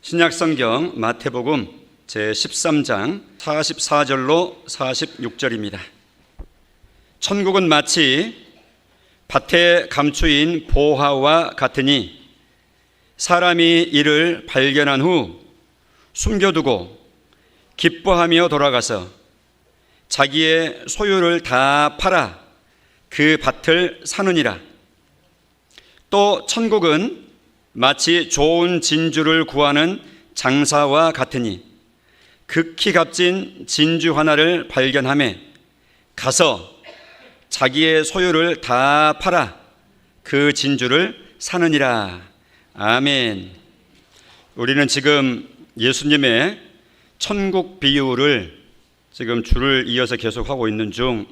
신약성경 마태복음 제13장 44절로 46절입니다. 천국은 마치 밭에 감추인 보화와 같으니 사람이 이를 발견한 후 숨겨두고 기뻐하며 돌아가서 자기의 소유를 다 팔아 그 밭을 사느니라. 또 천국은 마치 좋은 진주를 구하는 장사와 같으니 극히 값진 진주 하나를 발견하며 가서 자기의 소유를 다 팔아 그 진주를 사느니라. 아멘. 우리는 지금 예수님의 천국 비유를 지금 줄을 이어서 계속하고 있는 중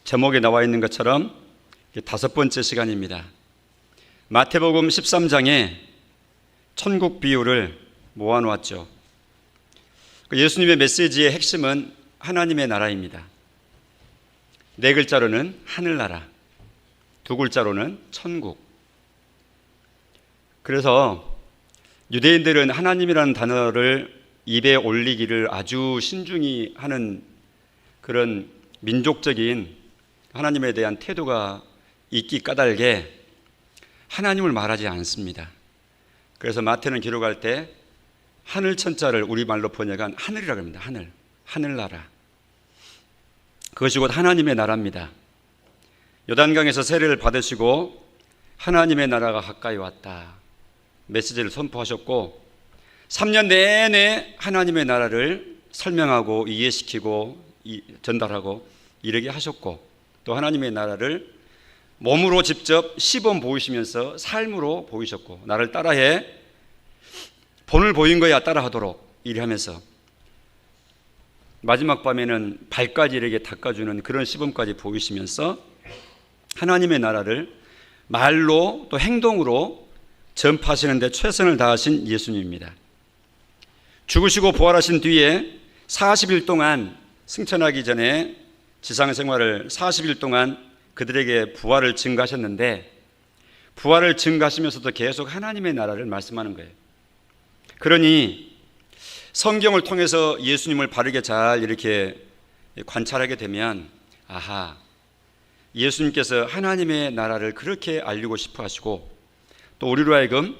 제목에 나와 있는 것처럼 5번째 시간입니다. 마태복음 13장에 천국 비유를 모아놓았죠. 예수님의 메시지의 핵심은 하나님의 나라입니다. 4글자로는 하늘나라, 2글자로는 천국. 그래서 유대인들은 하나님이라는 단어를 입에 올리기를 아주 신중히 하는 그런 민족적인 하나님에 대한 태도가 있기 까닭에 하나님을 말하지 않습니다. 그래서 마태는 기록할 때 하늘 천자를 우리말로 번역한 하늘이라고 합니다. 하늘, 하늘나라. 그것이 곧 하나님의 나라입니다. 요단강에서 세례를 받으시고 하나님의 나라가 가까이 왔다 메시지를 선포하셨고 3년 내내 하나님의 나라를 설명하고 이해시키고 전달하고 이르게 하셨고, 또 하나님의 나라를 몸으로 직접 시범 보이시면서 삶으로 보이셨고, 나를 따라해, 본을 보인 거야 따라하도록 이래하면서 마지막 밤에는 발까지 이렇게 닦아주는 그런 시범까지 보이시면서 하나님의 나라를 말로 또 행동으로 전파하시는 데 최선을 다하신 예수님입니다. 죽으시고 부활하신 뒤에 40일 동안 승천하기 전에 지상생활을 40일 동안 그들에게 부활을 증거하셨는데, 부활을 증거하시면서도 계속 하나님의 나라를 말씀하는 거예요. 그러니 성경을 통해서 예수님을 바르게 잘 이렇게 관찰하게 되면, 아하, 예수님께서 하나님의 나라를 그렇게 알리고 싶어 하시고, 또 우리로 하여금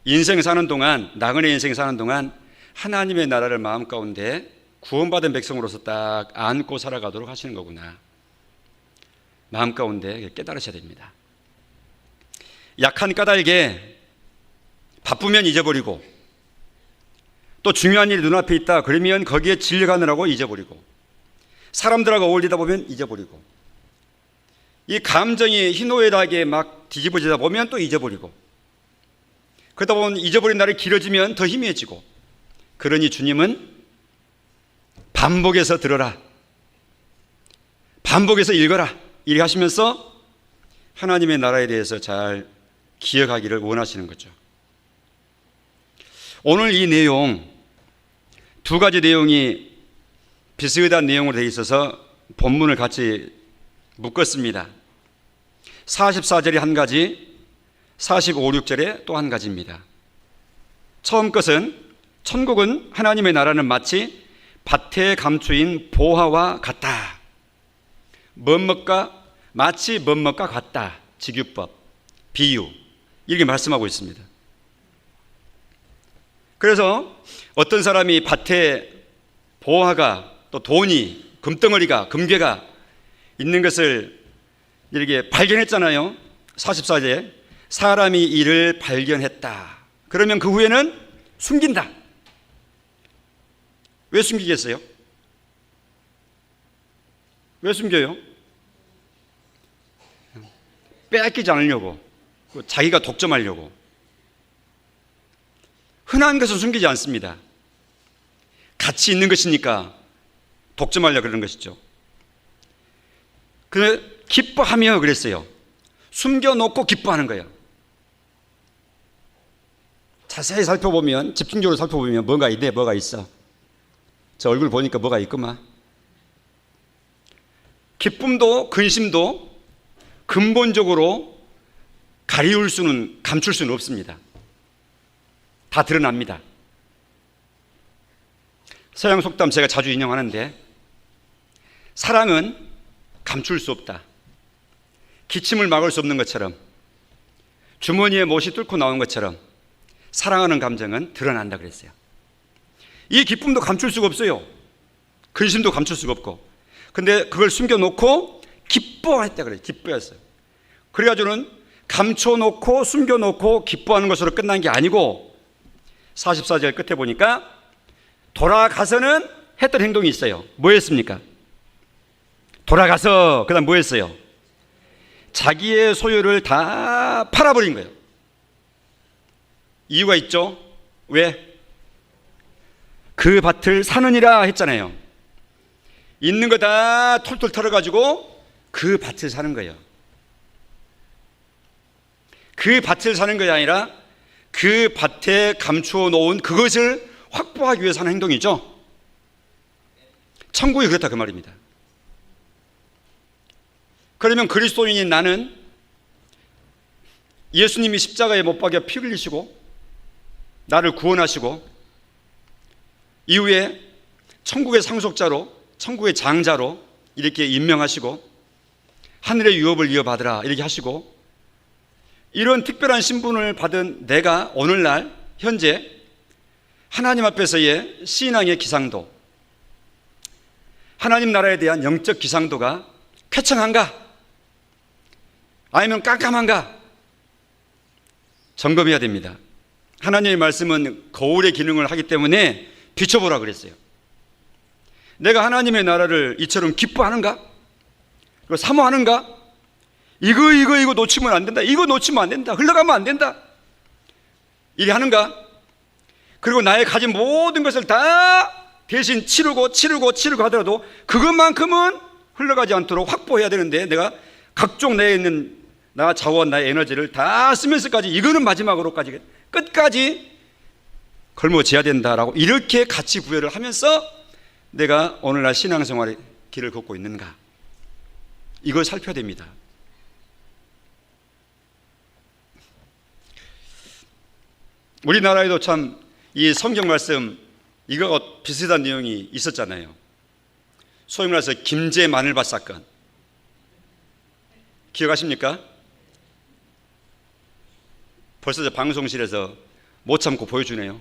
인생 사는 동안, 나그네 인생 사는 동안 하나님의 나라를 마음 가운데 구원받은 백성으로서 딱 안고 살아가도록 하시는 거구나, 마음 가운데 깨달으셔야 됩니다. 약한 까닭에 바쁘면 잊어버리고, 또 중요한 일이 눈앞에 있다 그러면 거기에 질려가느라고 잊어버리고, 사람들하고 어울리다 보면 잊어버리고, 이 감정이 희노애락에 막 뒤집어지다 보면 또 잊어버리고, 그러다 보면 잊어버린 날이 길어지면 더 희미해지고, 그러니 주님은 반복해서 들어라, 반복해서 읽어라 이렇게 하시면서 하나님의 나라에 대해서 잘 기억하기를 원하시는 거죠. 오늘 이 내용, 2가지 내용이 비슷한 내용으로 되어 있어서 본문을 같이 묶었습니다. 44절에 한 가지, 45, 6절에 또 한 가지입니다. 처음 것은 천국은 하나님의 나라는 마치 밭에 감추인 보화와 같다. 마치 뭐뭐가 같다. 직유법, 비유, 이렇게 말씀하고 있습니다. 그래서 어떤 사람이 밭에 보화가, 또 돈이, 금덩어리가, 금괴가 있는 것을 이렇게 발견했잖아요. 44절에 사람이 이를 발견했다. 그러면 그 후에는 숨긴다. 왜 숨기겠어요? 왜 숨겨요? 빼앗기지 않으려고, 자기가 독점하려고. 흔한 것은 숨기지 않습니다. 가치 있는 것이니까 독점하려고 그러는 것이죠. 기뻐하며 그랬어요. 숨겨놓고 기뻐하는 거예요. 자세히 살펴보면, 집중적으로 살펴보면 뭐가 있네, 뭐가 있어. 저 얼굴 보니까 뭐가 있구만. 기쁨도 근심도 근본적으로 감출 수는 없습니다. 다 드러납니다. 서양 속담 제가 자주 인용하는데, 사랑은 감출 수 없다. 기침을 막을 수 없는 것처럼, 주머니에 못이 뚫고 나온 것처럼 사랑하는 감정은 드러난다 그랬어요. 이 기쁨도 감출 수가 없어요. 근심도 감출 수가 없고. 근데 그걸 숨겨놓고 기뻐했다 그래요. 기뻐했어요. 그래가지고는 감춰놓고 숨겨놓고 기뻐하는 것으로 끝난 게 아니고 44절 끝에 보니까 돌아가서는 했던 행동이 있어요. 뭐 했습니까? 돌아가서 그 다음 뭐 했어요? 자기의 소유를 다 팔아버린 거예요. 이유가 있죠. 왜? 그 밭을 사느니라 했잖아요. 있는 거 다 털털 털어가지고 그 밭을 사는 거예요. 그 밭을 사는 것이 아니라 그 밭에 감추어 놓은 그것을 확보하기 위해서 하는 행동이죠. 천국이 그렇다 그 말입니다. 그러면 그리스도인인 나는 예수님이 십자가에 못 박여 피 흘리시고 나를 구원하시고 이후에 천국의 상속자로, 천국의 장자로 이렇게 임명하시고 하늘의 유업을 이어받으라 이렇게 하시고, 이런 특별한 신분을 받은 내가 오늘날 현재 하나님 앞에서의 신앙의 기상도, 하나님 나라에 대한 영적 기상도가 쾌청한가? 아니면 깜깜한가? 점검해야 됩니다. 하나님의 말씀은 거울의 기능을 하기 때문에 비춰보라 그랬어요. 내가 하나님의 나라를 이처럼 기뻐하는가? 그리고 사모하는가? 이거 놓치면 안 된다. 이거 놓치면 안 된다. 흘러가면 안 된다. 이리 하는가? 그리고 나의 가진 모든 것을 다 대신 치르고 하더라도 그것만큼은 흘러가지 않도록 확보해야 되는데, 내가 각종 내에 있는 나 자원, 나의 에너지를 다 쓰면서까지 이거는 마지막으로까지 끝까지 걸머쥐어야 된다라고 이렇게 가치 부여를 하면서 내가 오늘날 신앙생활의 길을 걷고 있는가, 이걸 살펴야 됩니다. 우리나라에도 참 이 성경 말씀 이거와 비슷한 내용이 있었잖아요. 소위 말해서 김제 마늘밭 사건 기억하십니까? 벌써 저 방송실에서 못 참고 보여주네요.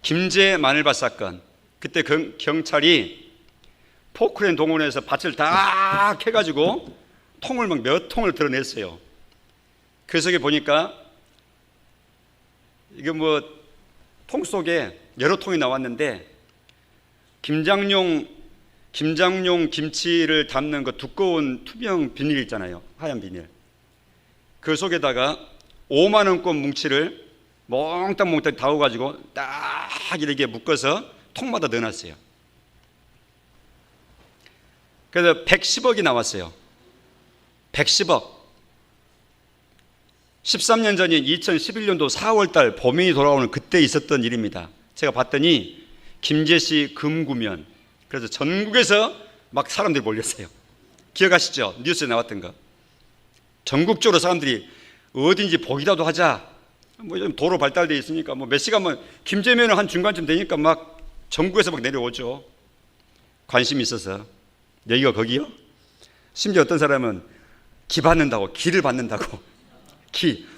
김제 마늘밭 사건, 그때 경찰이 포크레인 동원해서 밭을 다 캐가지고 통을 막 몇 통을 드러냈어요. 그 속에 보니까 이게 뭐 통 속에 여러 통이 나왔는데, 김장용 김치를 담는 그 두꺼운 투명 비닐 있잖아요. 하얀 비닐. 그 속에다가 5만 원권 뭉치를 몽땅 다워가지고 딱 이렇게 묶어서 통마다 넣어놨어요. 그래서 110억이 나왔어요. 110억. 13년 전인 2011년도 4월달 봄이 돌아오는 그때 있었던 일입니다. 제가 봤더니 김제시 금구면, 그래서 전국에서 막 사람들이 몰렸어요. 기억하시죠? 뉴스에 나왔던 거. 전국적으로 사람들이 어딘지 보기라도 하자. 뭐 요즘 도로 발달되어 있으니까 뭐 몇 시간만, 김제면은 한 중간쯤 되니까 막 전국에서 막 내려오죠. 관심이 있어서. 여기가 거기요? 심지어 어떤 사람은 길을 받는다고.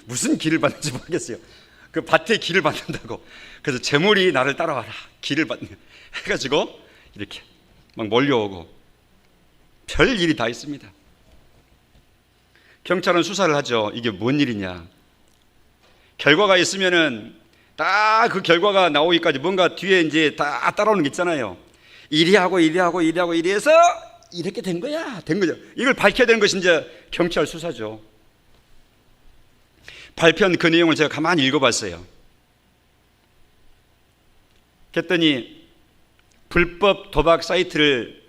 무슨 길을 받는지 모르겠어요. 그 밭에 길을 받는다고. 그래서 재물이 나를 따라와라. 길을 받는. 해가지고 이렇게 막 몰려오고. 별 일이 다 있습니다. 경찰은 수사를 하죠. 이게 뭔 일이냐. 결과가 있으면은 딱 그 결과가 나오기까지 뭔가 뒤에 이제 다 따라오는 게 있잖아요. 이리 하고 해서 이렇게 된 거죠. 이걸 밝혀야 되는 것이 이제 경찰 수사죠. 발표한 그 내용을 제가 가만히 읽어봤어요. 그랬더니 불법 도박 사이트를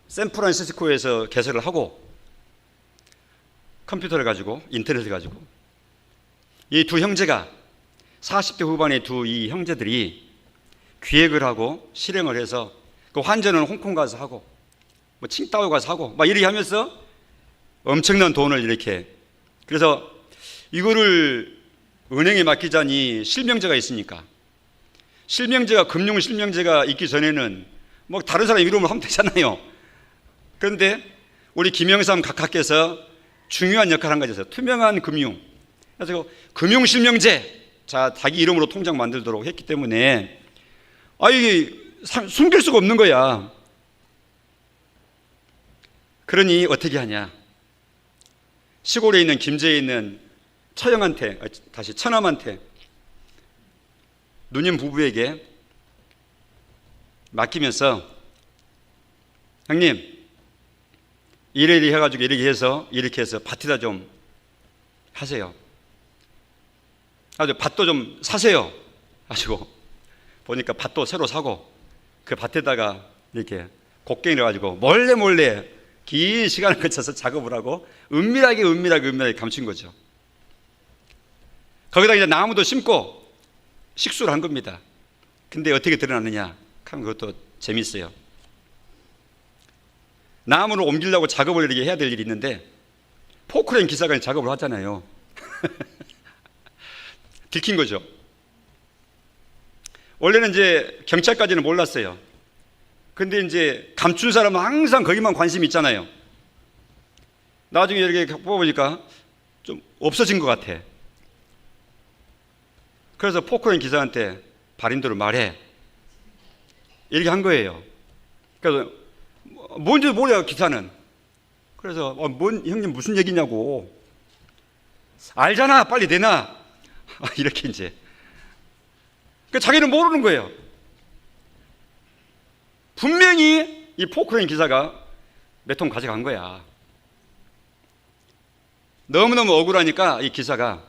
샌프란시스코에서 개설을 하고, 컴퓨터를 가지고, 인터넷을 가지고, 이 두 형제가 40대 후반의 이 형제들이 기획을 하고 실행을 해서, 그 환전은 홍콩 가서 하고 뭐 칭따오 가서 하고 막 이렇게 하면서 엄청난 돈을 이렇게, 그래서 이거를 은행에 맡기자니 실명제가 있으니까 실명제가 금융 실명제가 있기 전에는 뭐 다른 사람 이름을 하면 되잖아요. 그런데 우리 김영삼 각하께서 중요한 역할을 한 가지 있어요. 투명한 금융. 그래서 금융 실명제, 자 자기 이름으로 통장 만들도록 했기 때문에 이게 숨길 수가 없는 거야. 그러니 어떻게 하냐? 시골에 있는 김제에 있는 처형한테, 다시 처남한테, 누님 부부에게 맡기면서 형님 이래 해가지고 이렇게 해서 밭에다 좀 하세요. 아주 밭도 좀 사세요. 가지고 보니까 밭도 새로 사고 그 밭에다가 이렇게 곡괭이를 가지고 몰래 긴 시간을 거쳐서 작업을 하고 은밀하게 감춘 거죠. 거기다 이제 나무도 심고 식수를 한 겁니다. 근데 어떻게 드러났느냐 하면 그것도 재밌어요. 나무를 옮기려고 작업을 이렇게 해야 될 일이 있는데 포크레인 기사가 작업을 하잖아요. 들킨 거죠. 원래는 이제 경찰까지는 몰랐어요. 근데 이제 감춘 사람은 항상 거기만 관심이 있잖아요. 나중에 이렇게 뽑아보니까 좀 없어진 것 같아. 그래서 포크레인 기사한테 발인도를 말해. 이렇게 한 거예요. 그래서 뭔지 모르요 기사는. 그래서 형님 무슨 얘기냐고. 알잖아 빨리 내놔. 이렇게 이제. 그러니까 자기는 모르는 거예요. 분명히 이 포크레인 기사가 몇 통 가져간 거야. 너무너무 억울하니까 이 기사가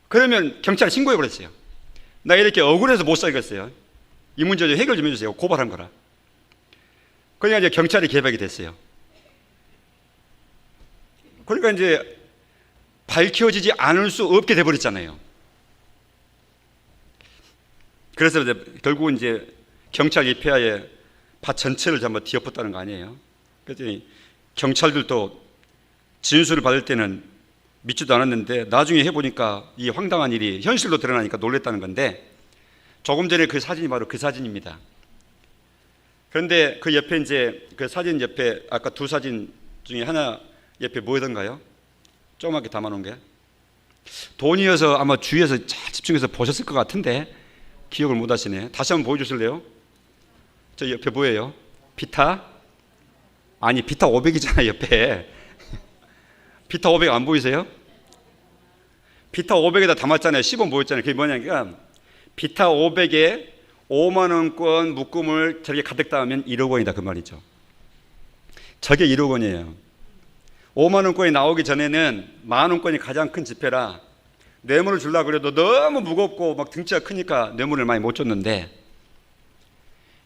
그러면 경찰에 신고해버렸어요. 나 이렇게 억울해서 못 살겠어요. 이 문제 좀 해결 좀 해주세요. 고발한 거라. 그러니까 이제 경찰이 개박이 됐어요. 그러니까 이제 밝혀지지 않을 수 없게 돼버렸잖아요. 그래서 이제 결국은 이제 경찰 입회하에 밭 전체를 전부 뒤엎었다는 거 아니에요. 그랬더니 경찰들도 진술을 받을 때는 믿지도 않았는데 나중에 해보니까 이 황당한 일이 현실로 드러나니까 놀랬다는 건데 조금 전에 그 사진이 바로 그 사진입니다. 그런데 그 옆에 이제 그 사진 옆에 아까 두 사진 중에 하나 옆에 뭐였던가요? 조그맣게 담아놓은 게 돈이어서 아마 주위에서 잘 집중해서 보셨을 것 같은데 기억을 못 하시네. 다시 한번 보여주실래요? 저 옆에 뭐예요? 비타? 아니 비타 500이잖아 옆에. 비타 500 안 보이세요? 비타 500에다 담았잖아요. 10원 모였잖아요. 그게 뭐냐니까 비타 500에 5만 원권 묶음을 저렇게 가득 담으면 1억 원이다 그 말이죠. 저게 1억 원이에요. 5만 원권이 나오기 전에는 만 원권이 가장 큰 지폐라 뇌물을 주려고 그래도 너무 무겁고 막 등치가 크니까 뇌물을 많이 못 줬는데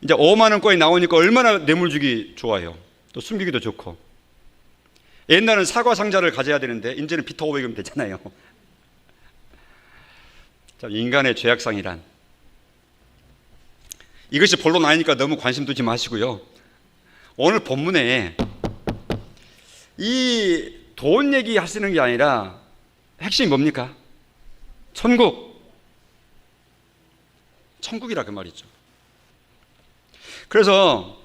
이제 5만 원권이 나오니까 얼마나 뇌물 주기 좋아요. 또 숨기기도 좋고. 옛날은 사과 상자를 가져야 되는데 이제는 비타 500이면 되잖아요. 인간의 죄악상이란 이것이 본론 아니니까 너무 관심 두지 마시고요. 오늘 본문에 이 돈 얘기 하시는 게 아니라 핵심이 뭡니까? 천국이라 그 말이죠. 그래서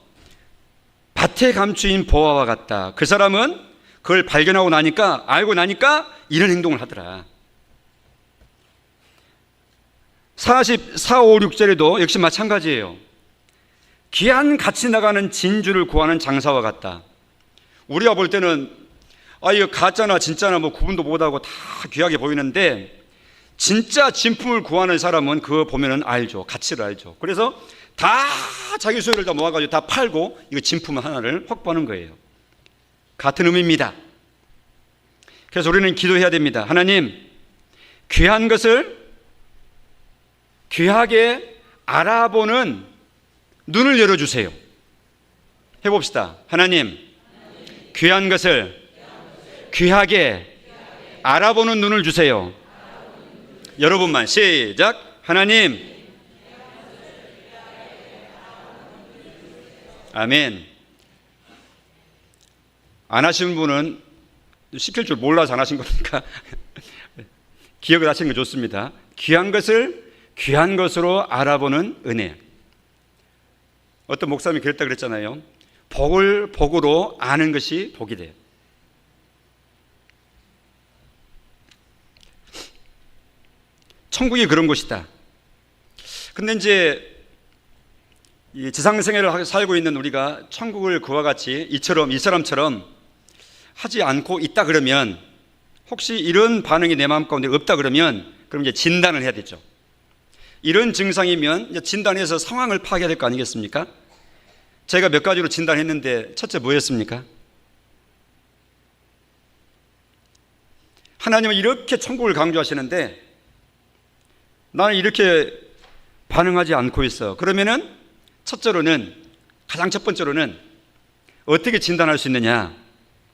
밭에 감추인 보화와 같다. 그 사람은 그걸 발견하고 나니까 알고 나니까 이런 행동을 하더라. 44, 5, 6절에도 역시 마찬가지예요. 귀한 값이 나가는 진주를 구하는 장사와 같다. 우리가 볼 때는 이거 가짜나 진짜나 뭐 구분도 못하고 다 귀하게 보이는데 진짜 진품을 구하는 사람은 그거 보면은 알죠. 가치를 알죠. 그래서 다 자기 소유를 다 모아가지고 다 팔고 이거 진품 하나를 확보하는 거예요. 같은 의미입니다. 그래서 우리는 기도해야 됩니다. 하나님, 귀한 것을 귀하게 알아보는 눈을 열어주세요. 해봅시다. 하나님, 귀한 것을 귀하게 알아보는 눈을 주세요. 여러분만 시작. 하나님, 아멘. 안 하신 분은 시킬 줄 몰라서 안 하신 거니까 기억을 하시는 게 좋습니다. 귀한 것을 귀한 것으로 알아보는 은혜. 어떤 목사님이 그랬다 그랬잖아요. 복을 복으로 아는 것이 복이 돼요. 천국이 그런 곳이다. 근데 이제 이 지상생애를 살고 있는 우리가 천국을 그와 같이 이 사람처럼 하지 않고 있다 그러면, 혹시 이런 반응이 내 마음 가운데 없다 그러면, 그럼 이제 진단을 해야 되죠. 이런 증상이면 이제 진단해서 상황을 파악해야 될 거 아니겠습니까? 제가 몇 가지로 진단했는데 첫째 뭐였습니까? 하나님은 이렇게 천국을 강조하시는데 나는 이렇게 반응하지 않고 있어. 그러면은 가장 첫 번째로는 어떻게 진단할 수 있느냐?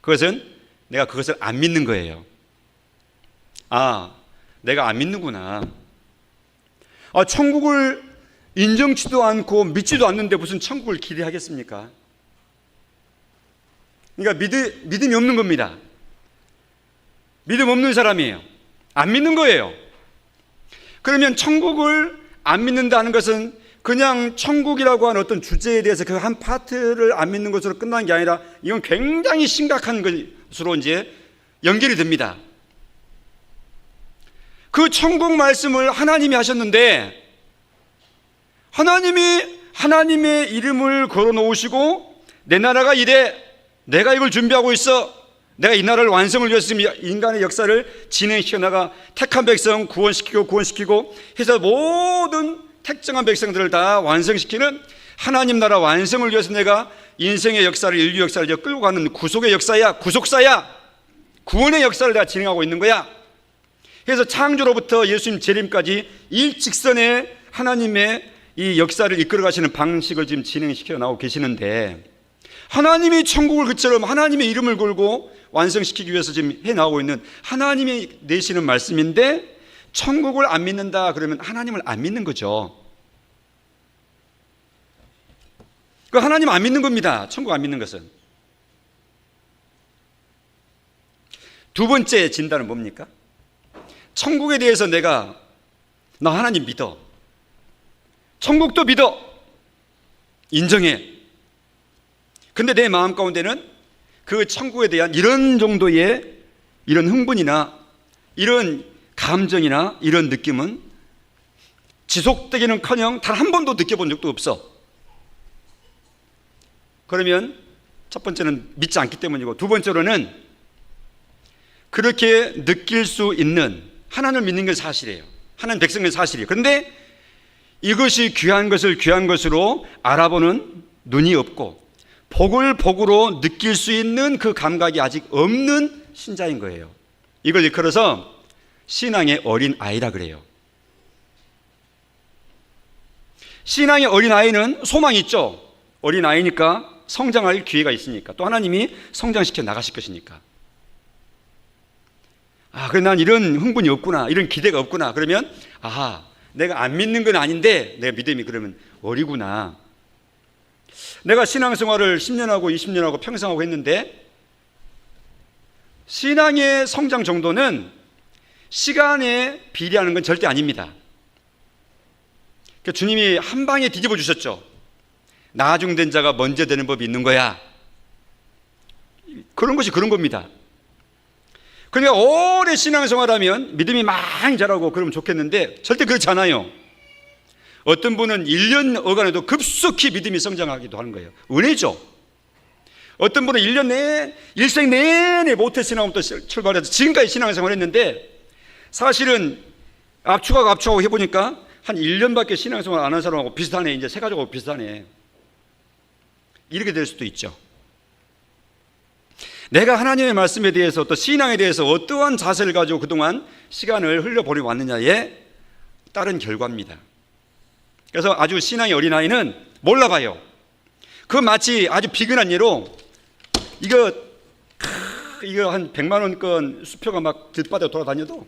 그것은 내가 그것을 안 믿는 거예요. 아, 내가 안 믿는구나. 천국을 인정치도 않고 믿지도 않는데 무슨 천국을 기대하겠습니까? 그러니까 믿음이 없는 겁니다. 믿음 없는 사람이에요. 안 믿는 거예요. 그러면 천국을 안 믿는다는 것은 그냥 천국이라고 하는 어떤 주제에 대해서 그 한 파트를 안 믿는 것으로 끝난 게 아니라 이건 굉장히 심각한 것으로 이제 연결이 됩니다. 그 천국 말씀을 하나님이 하셨는데, 하나님이 하나님의 이름을 걸어 놓으시고 내 나라가 이래, 내가 이걸 준비하고 있어, 내가 이 나라를 완성을 위해서 인간의 역사를 진행시켜 나가 택한 백성 구원시키고 해서 모든 택정한 백성들을 다 완성시키는 하나님 나라 완성을 위해서 내가 인생의 역사를, 인류 역사를 끌고 가는 구속의 역사야, 구속사야, 구원의 역사를 내가 진행하고 있는 거야. 그래서 창조로부터 예수님 재림까지 일직선에 하나님의 이 역사를 이끌어 가시는 방식을 지금 진행시켜 나오고 계시는데, 하나님이 천국을 그처럼 하나님의 이름을 걸고 완성시키기 위해서 지금 해 나오고 있는 하나님이 내시는 말씀인데, 천국을 안 믿는다 그러면 하나님을 안 믿는 거죠. 그 하나님 안 믿는 겁니다. 천국 안 믿는 것은. 두 번째 진단은 뭡니까? 천국에 대해서 나 하나님 믿어, 천국도 믿어, 인정해. 근데 내 마음 가운데는 그 천국에 대한 이런 정도의 이런 흥분이나 이런 감정이나 이런 느낌은 지속되기는커녕 단 한 번도 느껴본 적도 없어. 그러면 첫 번째는 믿지 않기 때문이고, 두 번째로는 그렇게 느낄 수 있는, 하나님을 믿는 게 사실이에요. 하나님 백성은 사실이에요. 그런데 이것이 귀한 것을 귀한 것으로 알아보는 눈이 없고 복을 복으로 느낄 수 있는 그 감각이 아직 없는 신자인 거예요. 이걸 일컬어서 신앙의 어린 아이라 그래요. 신앙의 어린 아이는 소망이 있죠. 어린 아이니까 성장할 기회가 있으니까, 또 하나님이 성장시켜 나가실 것이니까. 그래 난 이런 흥분이 없구나, 이런 기대가 없구나. 그러면 내가 안 믿는 건 아닌데 내 믿음이 그러면 어리구나. 내가 신앙생활을 10년하고 20년하고 평생하고 했는데 신앙의 성장 정도는 시간에 비례하는 건 절대 아닙니다. 주님이 한 방에 뒤집어 주셨죠. 나중된 자가 먼저 되는 법이 있는 거야. 그런 것이 그런 겁니다. 그러니까 오래 신앙생활하면 믿음이 많이 자라고 그러면 좋겠는데 절대 그렇지 않아요. 어떤 분은 1년 어간에도 급속히 믿음이 성장하기도 하는 거예요. 은혜죠. 어떤 분은 1년 내내, 일생 내내 모태신앙부터 출발해서 지금까지 신앙생활을 했는데, 사실은 압축하고 해보니까 한 1년밖에 신앙생활 안 한 사람하고 비슷하네, 이제 세 가지하고 비슷하네, 이렇게 될 수도 있죠. 내가 하나님의 말씀에 대해서, 또 신앙에 대해서 어떠한 자세를 가지고 그동안 시간을 흘려보내고 왔느냐에 따른 결과입니다. 그래서 아주 신앙의 어린아이는 몰라봐요. 그 마치 아주 비근한 예로 이거 한 100만 원권 수표가 막 들바닥에 돌아다녀도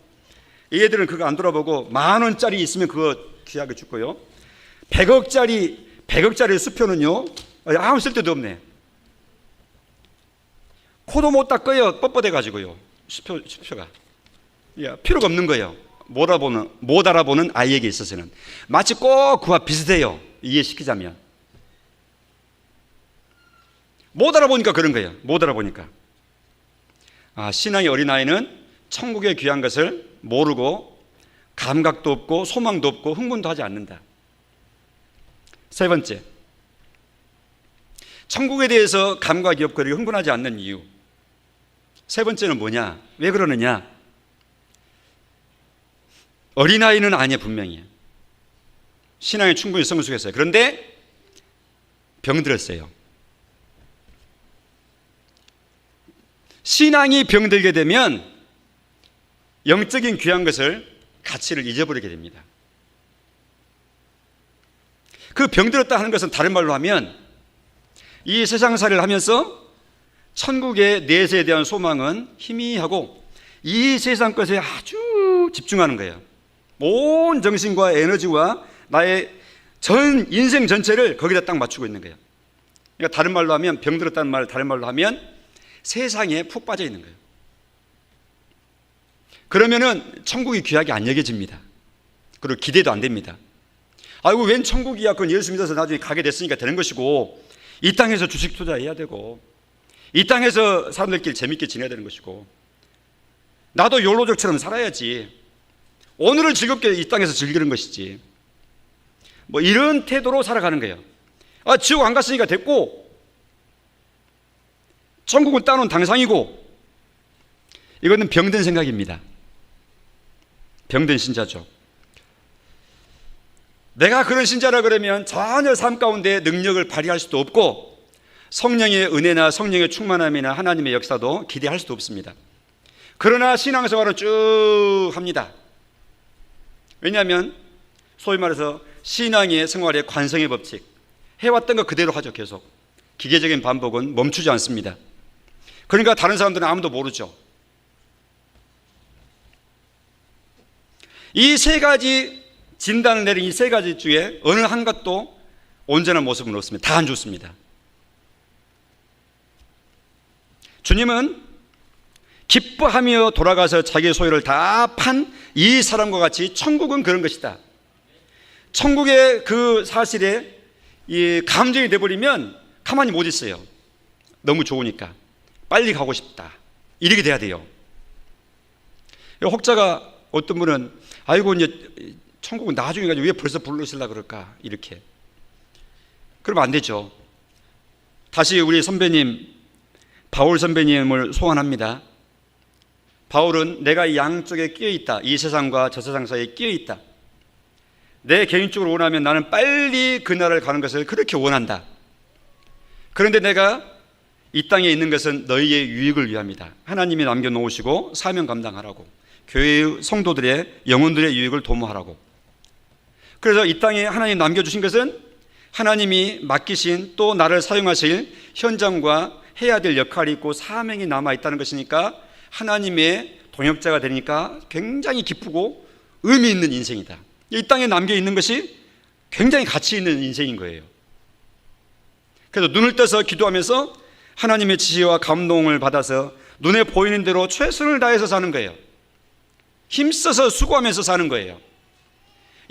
얘들은 그거 안 돌아보고 10,000원짜리 있으면 그거 귀하게 주고요, 100억짜리 수표는요 아무 쓸데도 없네. 코도 못 닦아요. 뻣뻣해 가지고요. 수표가 필요가 없는 거예요. 못 알아보는 아이에게 있어서는 마치 꼭 그와 비슷해요. 이해시키자면 못 알아보니까 그런 거예요. 못 알아보니까. 신앙의 어린아이는 천국의 귀한 것을 모르고 감각도 없고 소망도 없고 흥분도 하지 않는다. 세 번째, 천국에 대해서 감각이 없고 흥분하지 않는 이유. 세 번째는 뭐냐? 왜 그러느냐? 어린아이는 아니에요. 분명히 신앙이 충분히 성숙했어요. 그런데 병들었어요. 신앙이 병들게 되면 영적인 귀한 것을, 가치를 잊어버리게 됩니다. 그 병들었다 하는 것은 다른 말로 하면 이 세상살이를 하면서 천국의 내세에 대한 소망은 희미하고 이 세상 것에 아주 집중하는 거예요. 온 정신과 에너지와 나의 전 인생 전체를 거기다 딱 맞추고 있는 거예요. 그러니까 다른 말로 하면, 병들었다는 말 다른 말로 하면 세상에 푹 빠져 있는 거예요. 그러면은 천국이 귀하게 안 여겨집니다. 그리고 기대도 안 됩니다. 아이고 웬 천국이야. 그건 예수 믿어서 나중에 가게 됐으니까 되는 것이고, 이 땅에서 주식 투자해야 되고, 이 땅에서 사람들끼리 재밌게 지내야 되는 것이고, 나도 욜로족처럼 살아야지, 오늘을 즐겁게 이 땅에서 즐기는 것이지, 뭐 이런 태도로 살아가는 거예요. 지옥 안 갔으니까 됐고, 천국은 따놓은 당상이고. 이거는 병든 생각입니다. 병든 신자죠. 내가 그런 신자라 그러면 전혀 삶 가운데 능력을 발휘할 수도 없고, 성령의 은혜나 성령의 충만함이나 하나님의 역사도 기대할 수도 없습니다. 그러나 신앙생활은 쭉 합니다. 왜냐하면 소위 말해서 신앙의 생활의 관성의 법칙, 해왔던 거 그대로 하죠. 계속 기계적인 반복은 멈추지 않습니다. 그러니까 다른 사람들은 아무도 모르죠. 이 세 가지 진단을 내린 이 세 가지 중에 어느 한 것도 온전한 모습은 없습니다. 다 안 좋습니다. 주님은 기뻐하며 돌아가서 자기의 소유를 다 판 이 사람과 같이 천국은 그런 것이다. 천국의 그 사실에 이 감정이 돼버리면 가만히 못 있어요. 너무 좋으니까 빨리 가고 싶다, 이렇게 돼야 돼요. 혹자가 어떤 분은 아이고 이제 천국은 나중에 가지고 왜 벌써 부르시려고 그럴까, 이렇게. 그러면 안 되죠. 다시 우리 선배님 바울 선배님을 소환합니다. 바울은 내가 이 양쪽에 끼어 있다, 이 세상과 저 세상 사이에 끼어 있다. 내 개인적으로 원하면 나는 빨리 그 나라를 가는 것을 그렇게 원한다. 그런데 내가 이 땅에 있는 것은 너희의 유익을 위함이다. 하나님이 남겨놓으시고 사명 감당하라고, 교회의 성도들의 영혼들의 유익을 도모하라고. 그래서 이 땅에 하나님 남겨주신 것은 하나님이 맡기신 또 나를 사용하실 현장과 해야 될 역할이 있고 사명이 남아있다는 것이니까 하나님의 동역자가 되니까 굉장히 기쁘고 의미 있는 인생이다. 이 땅에 남겨있는 것이 굉장히 가치 있는 인생인 거예요. 그래서 눈을 떠서 기도하면서 하나님의 지혜와 감동을 받아서 눈에 보이는 대로 최선을 다해서 사는 거예요. 힘써서 수고하면서 사는 거예요.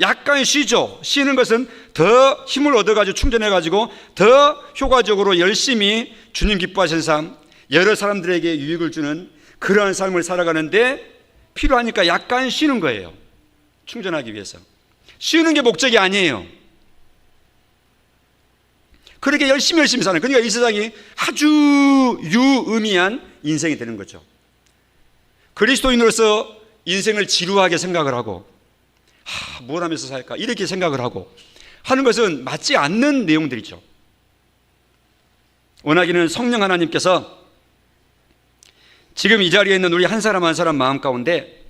약간 쉬죠. 쉬는 것은 더 힘을 얻어가지고 충전해가지고 더 효과적으로 열심히 주님 기뻐하시는 삶, 여러 사람들에게 유익을 주는 그러한 삶을 살아가는데 필요하니까 약간 쉬는 거예요. 충전하기 위해서. 쉬는 게 목적이 아니에요. 그렇게 열심히 사는, 그러니까 이 세상이 아주 유의미한 인생이 되는 거죠. 그리스도인으로서 인생을 지루하게 생각을 하고 뭘 하면서 살까, 이렇게 생각을 하고 하는 것은 맞지 않는 내용들이죠. 원하기는 성령 하나님께서 지금 이 자리에 있는 우리 한 사람 한 사람 마음 가운데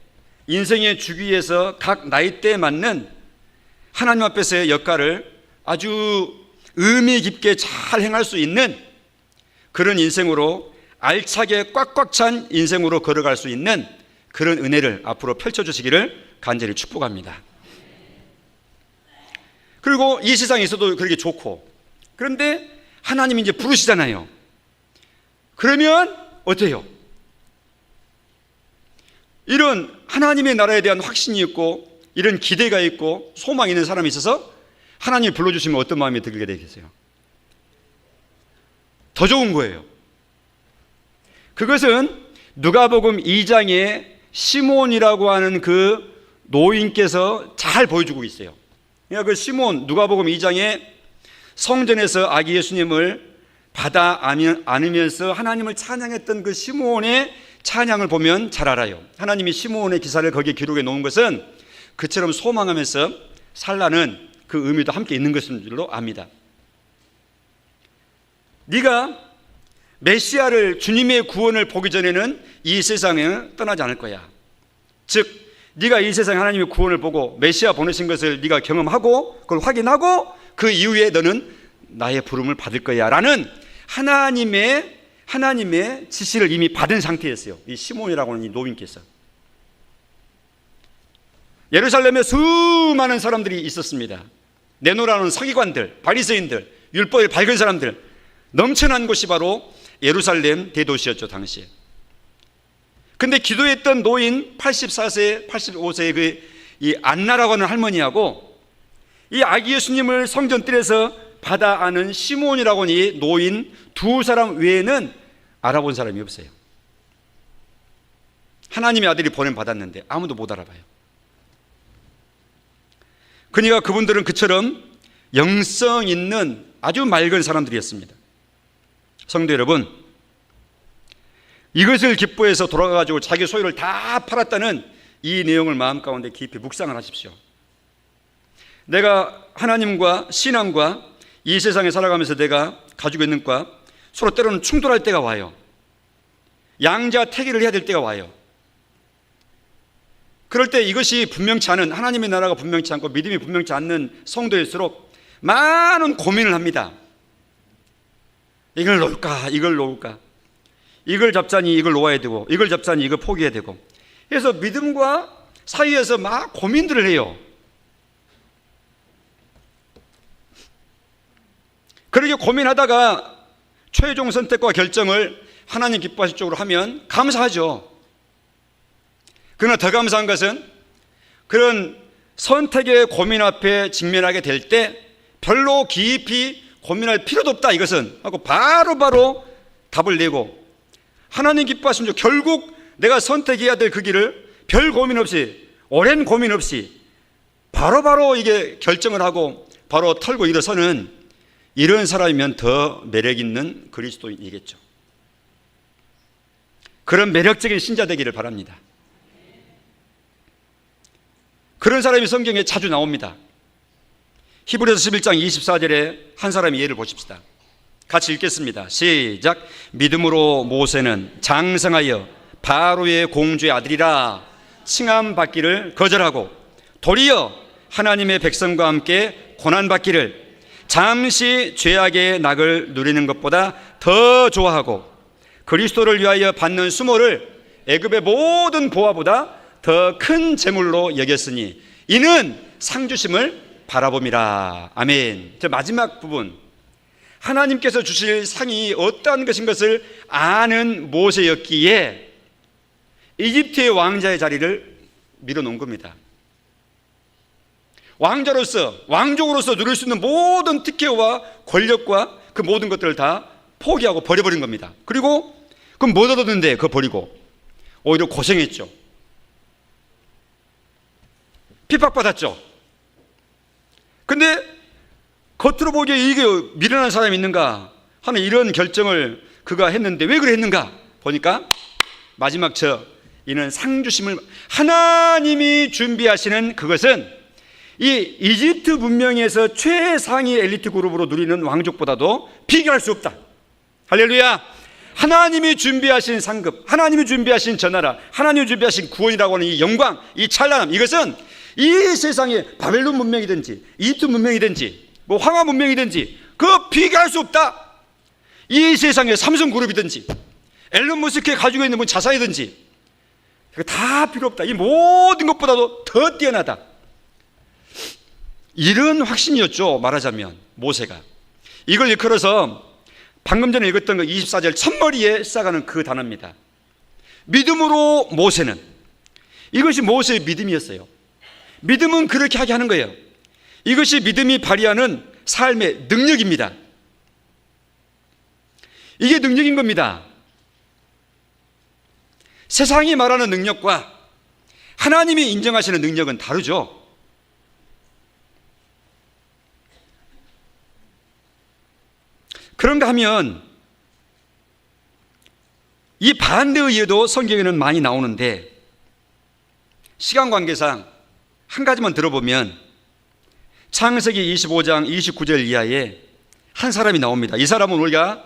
인생의 주기에서 각 나이대에 맞는 하나님 앞에서의 역할을 아주 의미 깊게 잘 행할 수 있는 그런 인생으로, 알차게 꽉꽉 찬 인생으로 걸어갈 수 있는 그런 은혜를 앞으로 펼쳐주시기를 간절히 축복합니다. 그리고 이 세상에 있어도 그렇게 좋고, 그런데 하나님이 이제 부르시잖아요. 그러면 어때요? 이런 하나님의 나라에 대한 확신이 있고 이런 기대가 있고 소망이 있는 사람이 있어서 하나님이 불러주시면 어떤 마음이 들게 되겠어요? 더 좋은 거예요. 그것은 누가복음 2장에 시몬이라고 하는 그 노인께서 잘 보여주고 있어요. 그러니까 그 시몬, 누가복음 2장에 성전에서 아기 예수님을 받아 안으면서 하나님을 찬양했던 그 시몬의 찬양을 보면 잘 알아요. 하나님이 시몬의 기사를 거기에 기록해 놓은 것은 그처럼 소망하면서 살라는 그 의미도 함께 있는 것인 줄로 압니다. 네가 메시아를, 주님의 구원을 보기 전에는 이 세상에 떠나지 않을 거야. 즉 네가 이 세상에 하나님의 구원을 보고 메시아 보내신 것을 네가 경험하고 그걸 확인하고 그 이후에 너는 나의 부름을 받을 거야 라는 하나님의 지시를 이미 받은 상태였어요. 이 시몬이라고 하는 이 노인께서. 예루살렘에 수많은 사람들이 있었습니다. 내노라는 서기관들, 바리새인들, 율법에 밝은 사람들, 넘쳐난 곳이 바로 예루살렘 대도시였죠, 당시에. 근데 기도했던 노인 84세, 85세의 이 안나라고 하는 할머니하고 이 아기 예수님을 성전뜰에서 받아 안은 시몬이라고 하는 이 노인 두 사람 외에는 알아본 사람이 없어요. 하나님의 아들이 보냄 받았는데 아무도 못 알아봐요. 그러니까 그분들은 그처럼 영성 있는 아주 맑은 사람들이었습니다. 성도 여러분, 이것을 기뻐해서 돌아가가지고 자기 소유를 다 팔았다는 이 내용을 마음 가운데 깊이 묵상을 하십시오. 내가 하나님과 신앙과 이 세상에 살아가면서 내가 가지고 있는 것 서로 때로는 충돌할 때가 와요. 양자 태기를 해야 될 때가 와요. 그럴 때 이것이 분명치 않은, 하나님의 나라가 분명치 않고 믿음이 분명치 않는 성도일수록 많은 고민을 합니다. 이걸 놓을까, 이걸 놓을까, 이걸 잡자니 이걸 놓아야 되고, 이걸 잡자니 이걸 포기해야 되고, 그래서 믿음과 사이에서 막 고민들을 해요. 그렇게 고민하다가 최종 선택과 결정을 하나님 기뻐하실 쪽으로 하면 감사하죠. 그러나 더 감사한 것은 그런 선택의 고민 앞에 직면하게 될 때 별로 깊이 고민할 필요도 없다, 이것은 하고 바로 답을 내고 하나님 기뻐하신 쪽, 결국 내가 선택해야 될 그 길을 별 고민 없이, 오랜 고민 없이 바로 이게 결정을 하고 바로 털고 일어서는 이런 사람이면 더 매력 있는 그리스도인이겠죠. 그런 매력적인 신자 되기를 바랍니다. 그런 사람이 성경에 자주 나옵니다. 히브리서 11장 24절에 한 사람의 예를 보십시다. 같이 읽겠습니다. 시작. 믿음으로 모세는 장성하여 바로의 공주의 아들이라 칭함받기를 거절하고 도리어 하나님의 백성과 함께 고난받기를 잠시 죄악의 낙을 누리는 것보다 더 좋아하고 그리스도를 위하여 받는 수모를 애굽의 모든 보화보다 더 큰 재물로 여겼으니 이는 상 주심을 바라봄이라. 아멘. 저 마지막 부분, 하나님께서 주실 상이 어떠한 것인 것을 아는 모세였기에 이집트의 왕자의 자리를 밀어놓은 겁니다. 왕자로서, 왕족으로서 누릴 수 있는 모든 특혜와 권력과 그 모든 것들을 다 포기하고 버려버린 겁니다. 그리고 그럼 못 얻었는데 그거 버리고 오히려 고생했죠. 핍박받았죠. 근데 겉으로 보기에 이게 미련한 사람이 있는가 하는 이런 결정을 그가 했는데 왜 그래 했는가 보니까 마지막 이는 상주심을, 하나님이 준비하시는 그것은 이 이집트 문명에서 최상위 엘리트 그룹으로 누리는 왕족보다도 비교할 수 없다. 할렐루야. 하나님이 준비하신 상급, 하나님이 준비하신 저 나라, 하나님이 준비하신 구원이라고 하는 이 영광, 이 찬란함, 이것은 이 세상에 바벨론 문명이든지 이집트 문명이든지 뭐 황하 문명이든지 그 비교할 수 없다. 이 세상에 삼성그룹이든지 앨런 머스크가 가지고 있는 자산이든지 다 필요 없다. 이 모든 것보다도 더 뛰어나다. 이런 확신이었죠. 말하자면 모세가 이걸 일컬어서 방금 전에 읽었던 그 24절 첫머리에 시작하는 그 단어입니다. 믿음으로 모세는 이것이 모세의 믿음이었어요. 믿음은 그렇게 하게 하는 거예요. 이것이 믿음이 발휘하는 삶의 능력입니다. 이게 능력인 겁니다. 세상이 말하는 능력과 하나님이 인정하시는 능력은 다르죠. 그런가 하면 이 반대의 예도 성경에는 많이 나오는데 시간 관계상 한 가지만 들어보면 창세기 25장 29절 이하에 한 사람이 나옵니다. 이 사람은 우리가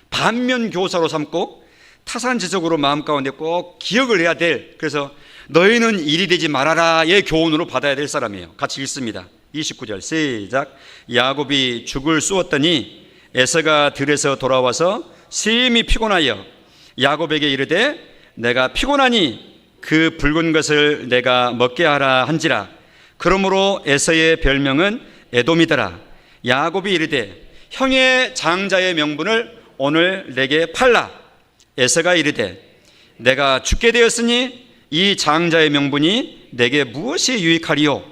반면교사로 삼고 타산지석으로 마음 가운데 꼭 기억을 해야 될, 그래서 너희는 일이 되지 말아라의 교훈으로 받아야 될 사람이에요. 같이 읽습니다. 29절 시작. 야곱이 죽을 쑤었더니 에서가 들에서 돌아와서 심히 피곤하여 야곱에게 이르되 내가 피곤하니 그 붉은 것을 내가 먹게 하라 한지라. 그러므로 에서의 별명은 에돔이더라. 야곱이 이르되 형의 장자의 명분을 오늘 내게 팔라. 에서가 이르되 내가 죽게 되었으니 이 장자의 명분이 내게 무엇이 유익하리요?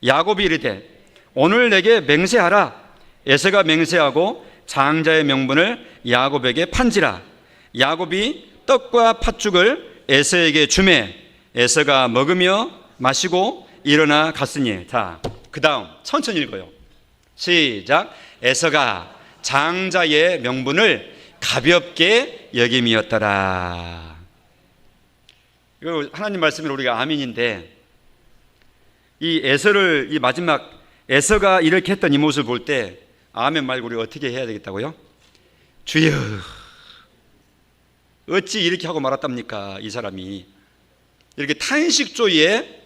야곱이 이르되 오늘 내게 맹세하라. 에서가 맹세하고 장자의 명분을 야곱에게 판지라. 야곱이 떡과 팥죽을 에서에게 주매 에서가 먹으며 마시고 일어나 갔으니. 자, 그 다음 천천히 읽어요. 시작. 에서가 장자의 명분을 가볍게 여김이었더라. 이거 하나님 말씀이 우리가 아멘인데, 이 에서를, 이 마지막 에서가 이렇게 했던 이 모습을 볼 때 아멘 말고 우리 어떻게 해야 되겠다고요? 주여, 어찌 이렇게 하고 말았답니까? 이 사람이 이렇게 탄식조에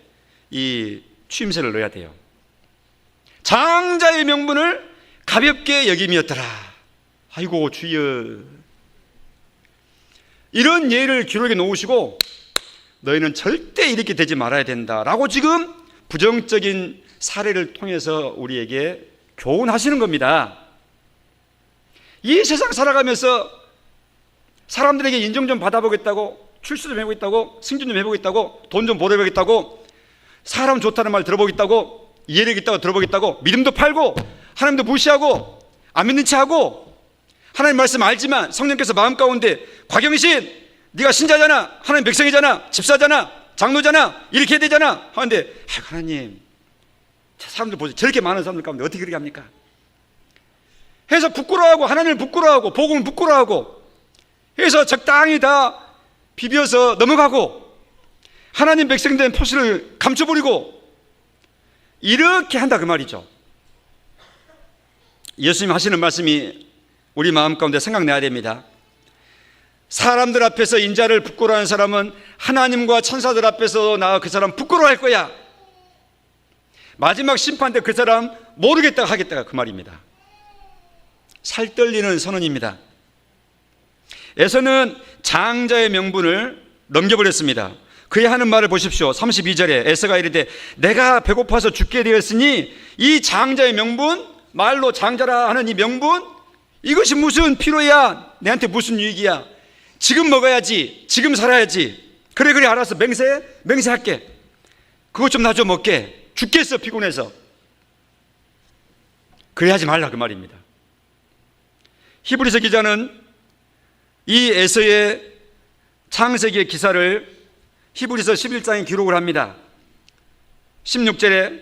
이 추임새를 넣어야 돼요. 장자의 명분을 가볍게 여김이었더라. 아이고 주여, 이런 예를 기록에 놓으시고 너희는 절대 이렇게 되지 말아야 된다라고 지금 부정적인 사례를 통해서 우리에게 교훈하시는 겁니다. 이 세상 살아가면서 사람들에게 인정 좀 받아보겠다고, 출세 좀 해보겠다고, 승진 좀 해보겠다고, 돈 좀 벌어보겠다고, 사람 좋다는 말 들어보겠다고, 이해력 있다고 들어보겠다고, 믿음도 팔고 하나님도 무시하고 안 믿는 체하고, 하나님 말씀 알지만 성령께서 마음 가운데 곽영신 네가 신자잖아, 하나님 백성이잖아, 집사잖아, 장로잖아, 이렇게 해야 되잖아 하는데, 하나님 사람들 보세요. 저렇게 많은 사람들 가운데 어떻게 그렇게 합니까? 해서 부끄러워하고, 하나님을 부끄러워하고, 복음을 부끄러워하고 해서 적당히 다 비벼서 넘어가고 하나님 백성 된 표시를 감춰버리고 이렇게 한다 그 말이죠. 예수님 하시는 말씀이 우리 마음 가운데 생각나야 됩니다. 사람들 앞에서 인자를 부끄러워하는 사람은 하나님과 천사들 앞에서 나 그 사람 부끄러워할 거야. 마지막 심판 때 그 사람 모르겠다 하겠다 그 말입니다. 살떨리는 선언입니다. 에서는 장자의 명분을 넘겨버렸습니다. 그의 하는 말을 보십시오. 32절에 에서가 이르되 내가 배고파서 죽게 되었으니 이 장자의 명분, 말로 장자라 하는 이 명분, 이것이 무슨 필요야? 내한테 무슨 유익이야? 지금 먹어야지, 지금 살아야지. 그래 알았어, 맹세할게. 그것 좀 나 좀 먹게. 죽겠어 피곤해서. 그래 하지 말라 그 말입니다. 히브리서 기자는 이 에서의 창세기의 기사를 히브리서 11장에 기록을 합니다. 16절에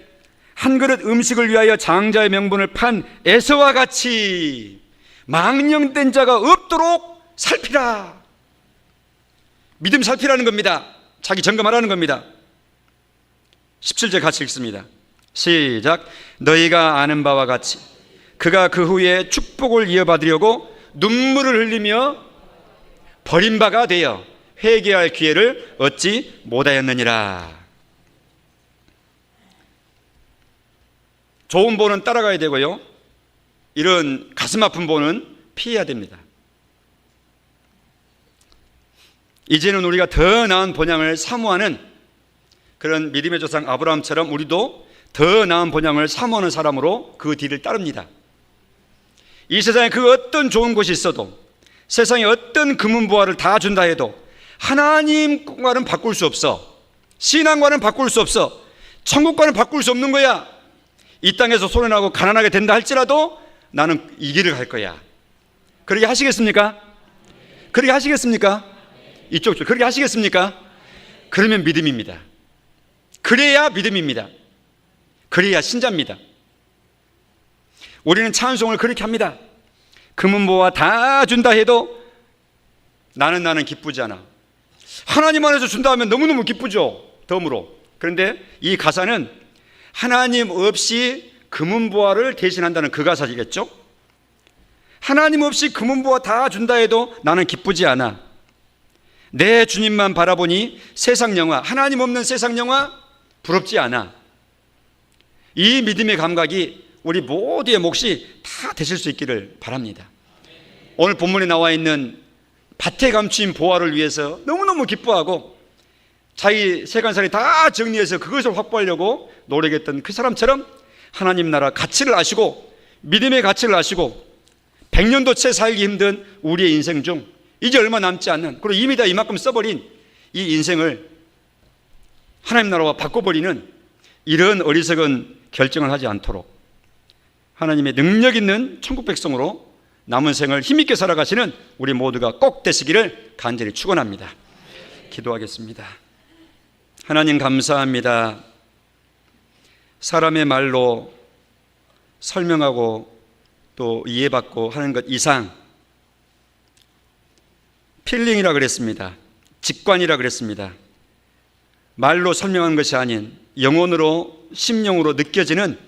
한 그릇 음식을 위하여 장자의 명분을 판 에서와 같이 망령된 자가 없도록 살피라. 믿음 살피라는 겁니다. 자기 점검하라는 겁니다. 17절 같이 읽습니다. 시작. 너희가 아는 바와 같이 그가 그 후에 축복을 이어받으려고 눈물을 흘리며 버림바가 되어 회개할 기회를 얻지 못하였느니라. 좋은 보는 따라가야 되고요, 이런 가슴 아픈 보는 피해야 됩니다. 이제는 우리가 더 나은 본향을 사모하는 그런 믿음의 조상 아브라함처럼 우리도 더 나은 본향을 사모하는 사람으로 그 뒤를 따릅니다. 이 세상에 그 어떤 좋은 곳이 있어도, 세상에 어떤 금은보화를 다 준다 해도 하나님과는 바꿀 수 없어. 신앙과는 바꿀 수 없어. 천국과는 바꿀 수 없는 거야. 이 땅에서 손해나고 가난하게 된다 할지라도 나는 이 길을 갈 거야. 그렇게 하시겠습니까? 그렇게 하시겠습니까? 이쪽 그렇게 하시겠습니까? 그러면 믿음입니다. 그래야 믿음입니다. 그래야 신자입니다. 우리는 찬송을 그렇게 합니다. 금은보화 다 준다 해도 나는 기쁘지 않아. 하나님 안에서 준다 하면 너무너무 기쁘죠. 덤으로. 그런데 이 가사는 하나님 없이 금은보화를 대신한다는 그 가사이겠죠. 하나님 없이 금은보화 다 준다 해도 나는 기쁘지 않아. 내 주님만 바라보니 세상 영화, 하나님 없는 세상 영화 부럽지 않아. 이 믿음의 감각이 우리 모두의 몫이 다 되실 수 있기를 바랍니다. 오늘 본문에 나와 있는 밭에 감추인 보화를 위해서 너무너무 기뻐하고 자기 세간살이 다 정리해서 그것을 확보하려고 노력했던 그 사람처럼 하나님 나라 가치를 아시고 믿음의 가치를 아시고 100년도 채 살기 힘든 우리의 인생 중 이제 얼마 남지 않는, 그리고 이미 다 이만큼 써버린 이 인생을 하나님 나라와 바꿔버리는 이런 어리석은 결정을 하지 않도록 하나님의 능력 있는 천국 백성으로 남은 생을 힘있게 살아가시는 우리 모두가 꼭 되시기를 간절히 축원합니다. 기도하겠습니다. 하나님 감사합니다. 사람의 말로 설명하고 또 이해받고 하는 것 이상 필링이라 그랬습니다. 직관이라 그랬습니다. 말로 설명한 것이 아닌 영혼으로 심령으로 느껴지는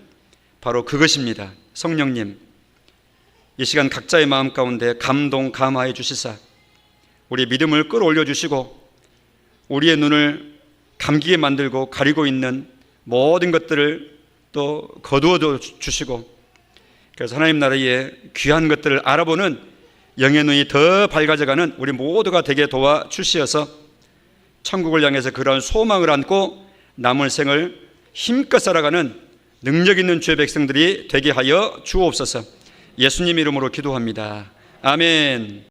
바로 그것입니다. 성령님, 이 시간 각자의 마음 가운데 감동 감화해 주시사 우리의 믿음을 끌어올려 주시고 우리의 눈을 감기게 만들고 가리고 있는 모든 것들을 또 거두어 주시고, 그래서 하나님 나라의 귀한 것들을 알아보는 영의 눈이 더 밝아져가는 우리 모두가 되게 도와주시어서 천국을 향해서 그러한 소망을 안고 남을 생을 힘껏 살아가는 능력 있는 주의 백성들이 되게 하여 주옵소서. 예수님 이름으로 기도합니다. 아멘.